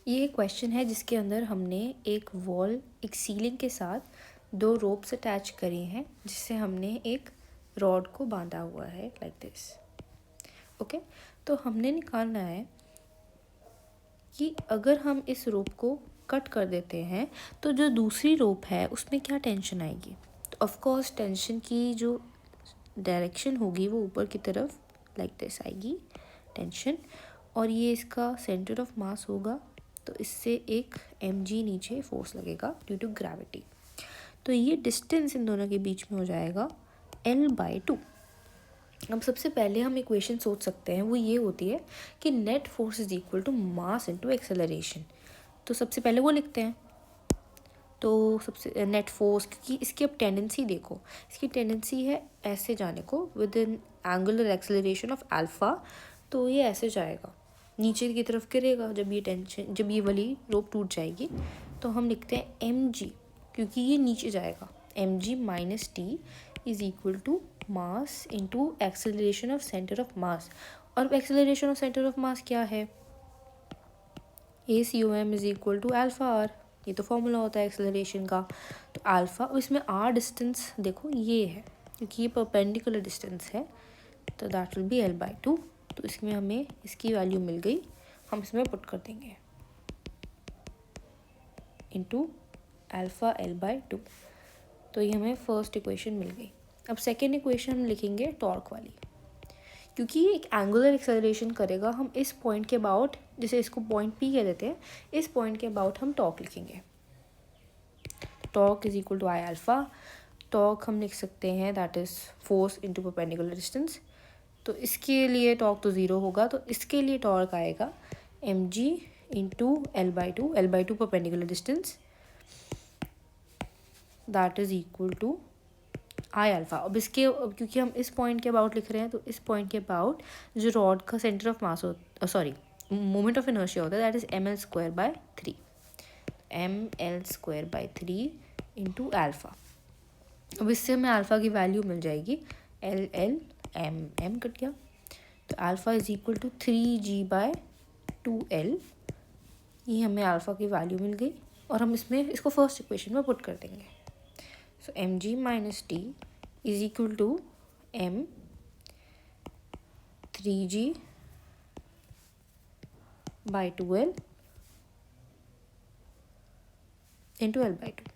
ये क्वेश्चन है जिसके अंदर हमने एक वॉल, एक सीलिंग के साथ 2 रोप्स अटैच करे हैं जिससे हमने एक रॉड को बांधा हुआ है लाइक दिस। ओके, तो हमने निकालना है कि अगर हम इस रोप को कट कर देते हैं तो जो दूसरी रोप है उसमें क्या टेंशन आएगी। तो ऑफ कोर्स टेंशन की जो डायरेक्शन होगी वो ऊपर की तरफ लाइक दिस आएगी टेंशन, और ये इसका सेंटर ऑफ मास होगा, तो इससे एक mg नीचे फोर्स लगेगा ड्यू टू ग्रेविटी। तो ये डिस्टेंस इन दोनों के बीच में हो जाएगा L/2। अब सबसे पहले हम इक्वेशन सोच सकते हैं, वो ये होती है कि net force is equal to mass into acceleration. तो सबसे पहले वो लिखते हैं। तो सबसे नेट फोर्स, क्योंकि इसकी अब टेंडेंसी देखो, इसकी टेंडेंसी है ऐसे जाने को with in angular acceleration of alpha, तो ये ऐसे जाएगा, नीचे की तरफ गिरेगा जब ये वाली रोप टूट जाएगी। तो हम लिखते हैं mg, क्योंकि ये नीचे जाएगा, mg minus T is equal to mass into acceleration of center of mass. और acceleration of center of mass क्या है, ACOM is equal to alpha R. ये तो फॉर्मूला होता है एक्सेलरेशन का। तो अल्फ़ा, और इसमें आर डिस्टेंस देखो ये है, क्योंकि ये परपेंडिकुलर डिस्टेंस है, तो दैट विल बी L/2। तो इसमें हमें इसकी वैल्यू मिल गई, हम इसमें पुट कर देंगे इंटू अल्फ़ा L/2। तो ये हमें फर्स्ट इक्वेशन मिल गई। अब सेकेंड इक्वेशन हम लिखेंगे टॉर्क वाली, क्योंकि ये एक एंगुलर एक्सेलरेशन करेगा। हम इस पॉइंट के अबाउट, जैसे इसको पॉइंट P कह देते हैं, इस पॉइंट के अबाउट हम टॉर्क लिखेंगे। Torque is equal to I alpha. Torque हम लिख सकते हैं that is force into perpendicular distance. तो इसके लिए टॉर्क तो ज़ीरो होगा, तो इसके लिए टॉर्क आएगा mg into L/2, L/2 perpendicular distance, that is equal to I alpha. अब क्योंकि हम इस पॉइंट के अबाउट लिख रहे हैं, तो इस पॉइंट के अबाउट जो रॉड का centre of mass moment of inertia होता है, that is ml²/3, ml²/3 into alpha. अब इससे हमें अल्फ़ा की वैल्यू मिल जाएगी L कट गया, तो alpha is equal to 3g/2l। ये हमें अल्फ़ा की वैल्यू मिल गई, और हम इसको फर्स्ट इक्वेशन में पुट कर देंगे। सो mg minus T is equal to m 3g/2l into L/2।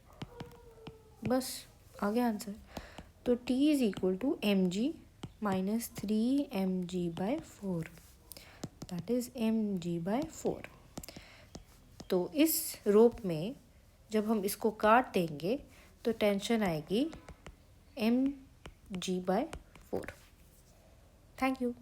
बस आ गया आंसर। तो t is equal to mg minus 3mg/4, that is mg/4। तो इस रोप में जब हम इसको काट देंगे तो टेंशन आएगी mg/4। Thank you.